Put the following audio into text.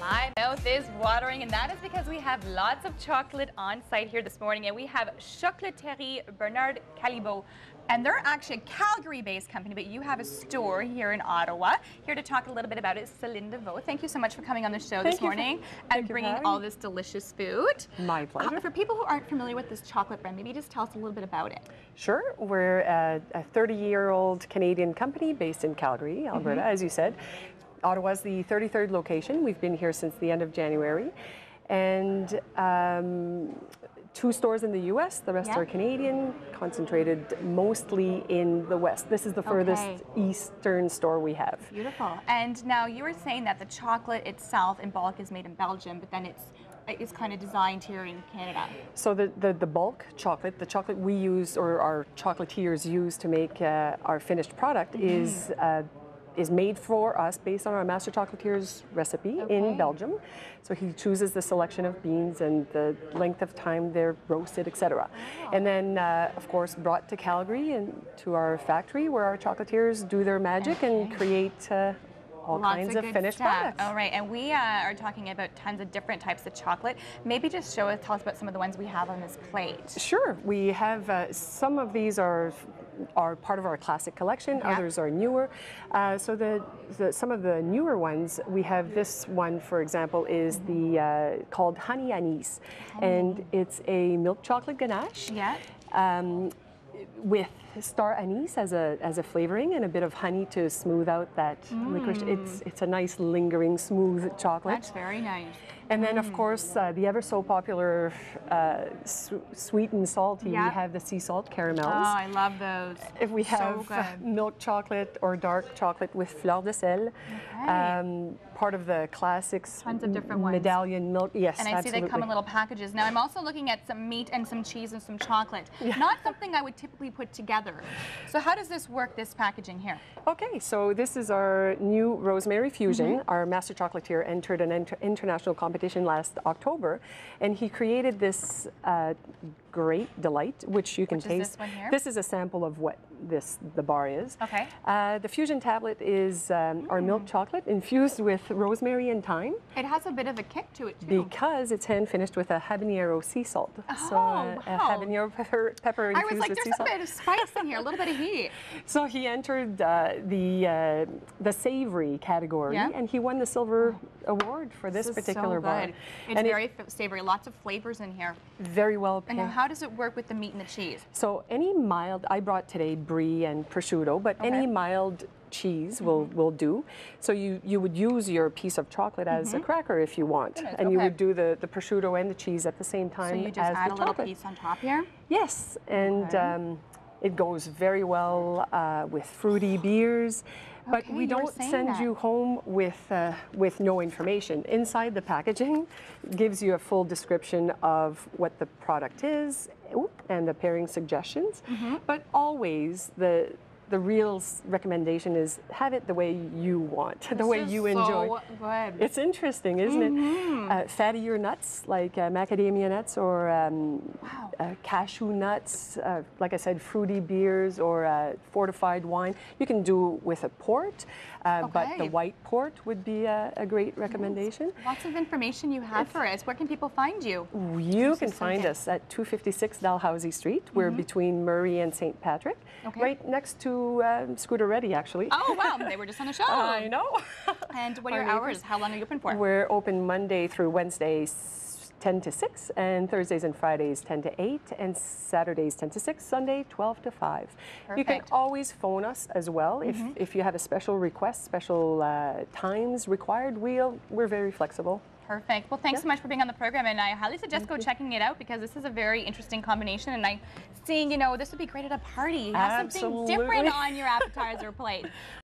My mouth is watering, and that is because we have lots of chocolate on site here this morning, and we have Chocolaterie Bernard Callebaut. And they're actually a Calgary-based company, but you have a store here in Ottawa. Here to talk a little bit about it is Celine Levo. Thank you so much for coming on the show this morning and bringing all this delicious food. My pleasure. For people who aren't familiar with this chocolate brand, maybe just tell us a little bit about it. Sure. We're a 30-year-old Canadian company based in Calgary, Alberta, as you said. Ottawa's the 33rd location. We've been here since the end of January. And 2 stores in the U.S., the rest are Canadian, concentrated mostly in the West. This is the furthest eastern store we have. Beautiful. And now you were saying that the chocolate itself in bulk is made in Belgium, but then it's kind of designed here in Canada. So the bulk chocolate, the chocolate we use or our chocolatiers use to make our finished product is made for us based on our master chocolatier's recipe in Belgium. So he chooses the selection of beans and the length of time they're roasted, etc. And then, of course, brought to Calgary and to our factory where our chocolatiers do their magic and create all kinds of finished products. All right, and we are talking about tons of different types of chocolate. Maybe just tell us about some of the ones we have on this plate. Sure, we have some of these are part of our classic collection. Others are newer. So some of the newer ones, we have this one, for example, is the called honey anise, and it's a milk chocolate ganache. With star anise as a flavoring and a bit of honey to smooth out that licorice. It's a nice lingering smooth chocolate. That's very nice. And then of course the ever so popular sweet and salty, we have the sea salt caramels. Oh, I love those. If we have milk chocolate or dark chocolate with fleur de sel, part of the classics. Tons of different ones. Medallion milk, yes, and I see they come in little packages. Now I'm also looking at some meat and some cheese and some chocolate. Not something I would typically put together. So how does this work, this packaging here? Okay, so this is our new rosemary fusion. Our master chocolatier entered an international competition last October, and he created this great delight, which you can taste. This one here? This is a sample of what the bar is. Okay. The fusion tablet is our milk chocolate infused with rosemary and thyme. It has a bit of a kick to it too. Because it's hand finished with a habanero sea salt. So a habanero pepper infused with sea salt. I was like, there's a bit of spice in here, a little bit of heat. So he entered the savory category, and he won the silver award for this particular bar. It's very savory, lots of flavors in here. Very well picked. And now how does it work with the meat and the cheese? So any mild, I brought today brie and prosciutto, but any mild cheese will do. So you would use your piece of chocolate as a cracker if you want, and you would do the prosciutto and the cheese at the same time. So you just add a little piece on top here? Yes, and it goes very well with fruity beers. But we don't send you home with no information. Inside the packaging gives you a full description of what the product is and the pairing suggestions. But always the real recommendation is have it the way you want, the way you enjoy. So good. It's interesting, isn't it? Fattier nuts like macadamia nuts or cashew nuts, like I said, fruity beers or fortified wine. You can do with a port, but the white port would be a great recommendation. Lots of information you have for us. Where can people find you? You can find us at 256 Dalhousie Street. We're between Murray and St. Patrick, right next to Chocolaterie, actually. Oh, wow. They were just on the show. I know. And what are your hours? How long are you open for? We're open Monday through Wednesdays 10 to 6, and Thursdays and Fridays 10 to 8, and Saturdays 10 to 6, Sunday 12 to 5. You can always phone us as well if you have a special request, special times required. We're very flexible. Perfect. Well, thanks so much for being on the program, and I highly suggest go checking it out because this is a very interesting combination, and I'm seeing, this would be great at a party. Have something different on your appetizer plate.